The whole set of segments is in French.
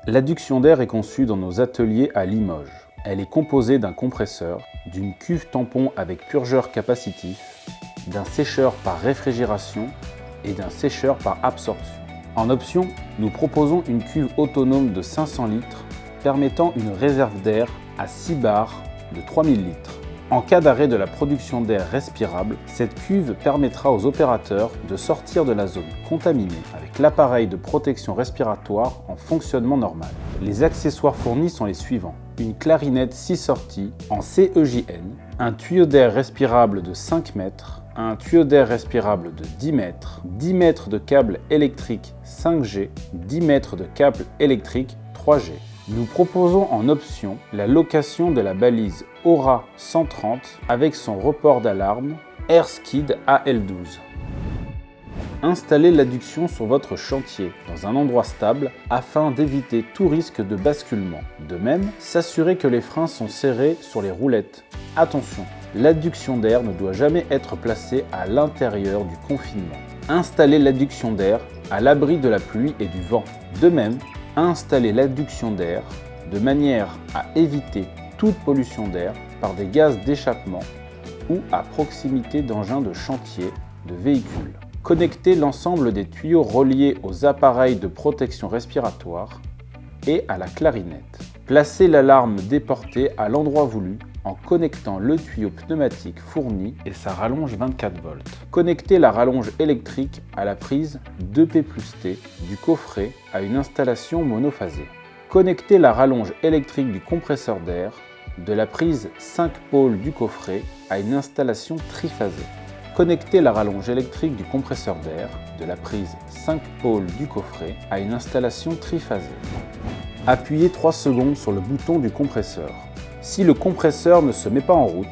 L'adduction d'air est conçue dans nos ateliers à Limoges. Elle est composée d'un compresseur, d'une cuve tampon avec purgeur capacitif, d'un sécheur par réfrigération et d'un sécheur par absorption. En option, nous proposons une cuve autonome de 500 litres permettant une réserve d'air à 6 bars de 3000 litres. En cas d'arrêt de la production d'air respirable, cette cuve permettra aux opérateurs de sortir de la zone contaminée avec l'appareil de protection respiratoire en fonctionnement normal. Les accessoires fournis sont les suivants. Une clarinette 6 sorties en CEJN, un tuyau d'air respirable de 5 mètres, un tuyau d'air respirable de 10 mètres, 10 mètres de câble électrique 5G, 10 mètres de câble électrique 3G. Nous proposons en option la location de la balise Aura 130 avec son report d'alarme AirSkid AL12. Installez l'adduction sur votre chantier dans un endroit stable afin d'éviter tout risque de basculement. De même, s'assurer que les freins sont serrés sur les roulettes. Attention, l'adduction d'air ne doit jamais être placée à l'intérieur du confinement. Installez l'adduction d'air à l'abri de la pluie et du vent. De même, installer l'adduction d'air de manière à éviter toute pollution d'air par des gaz d'échappement ou à proximité d'engins de chantier, de véhicules. Connectez l'ensemble des tuyaux reliés aux appareils de protection respiratoire et à la clarinette. Placez l'alarme déportée à l'endroit voulu en connectant le tuyau pneumatique fourni et sa rallonge 24 volts. Connectez la rallonge électrique à la prise 2P+T du coffret à une installation monophasée. Connectez la rallonge électrique du compresseur d'air de la prise 5 pôles du coffret à une installation triphasée. Connectez la rallonge électrique du compresseur d'air de la prise 5 pôles du coffret à une installation triphasée. Appuyez 3 secondes sur le bouton du compresseur. Si le compresseur ne se met pas en route,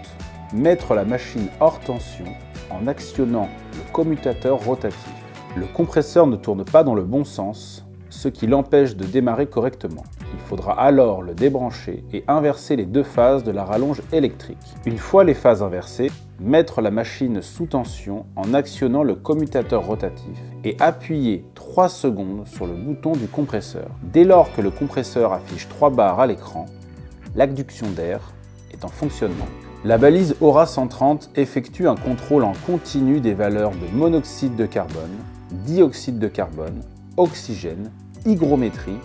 mettre la machine hors tension en actionnant le commutateur rotatif. Le compresseur ne tourne pas dans le bon sens, ce qui l'empêche de démarrer correctement. Il faudra alors le débrancher et inverser les deux phases de la rallonge électrique. Une fois les phases inversées, mettre la machine sous tension en actionnant le commutateur rotatif et appuyer 3 secondes sur le bouton du compresseur. Dès lors que le compresseur affiche 3 barres à l'écran, l'adduction d'air est en fonctionnement. La balise Aura 130 effectue un contrôle en continu des valeurs de monoxyde de carbone, dioxyde de carbone, oxygène, hygrométrie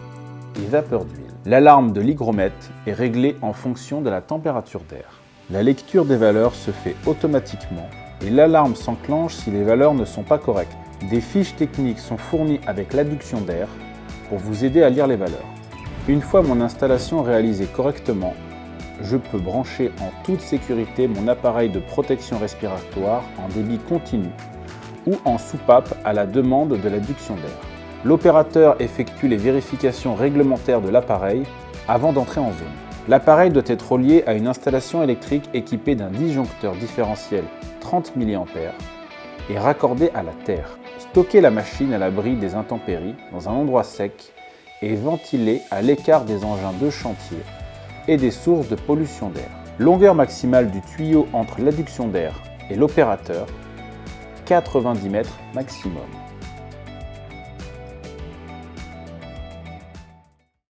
et vapeur d'huile. L'alarme de l'hygromètre est réglée en fonction de la température d'air. La lecture des valeurs se fait automatiquement et l'alarme s'enclenche si les valeurs ne sont pas correctes. Des fiches techniques sont fournies avec l'adduction d'air pour vous aider à lire les valeurs. Une fois mon installation réalisée correctement, je peux brancher en toute sécurité mon appareil de protection respiratoire en débit continu ou en soupape à la demande de l'adduction d'air. L'opérateur effectue les vérifications réglementaires de l'appareil avant d'entrer en zone. L'appareil doit être relié à une installation électrique équipée d'un disjoncteur différentiel 30 mA et raccordé à la terre. Stockez la machine à l'abri des intempéries dans un endroit sec et ventilé à l'écart des engins de chantier et des sources de pollution d'air. Longueur maximale du tuyau entre l'adduction d'air et l'opérateur, 90 mètres maximum.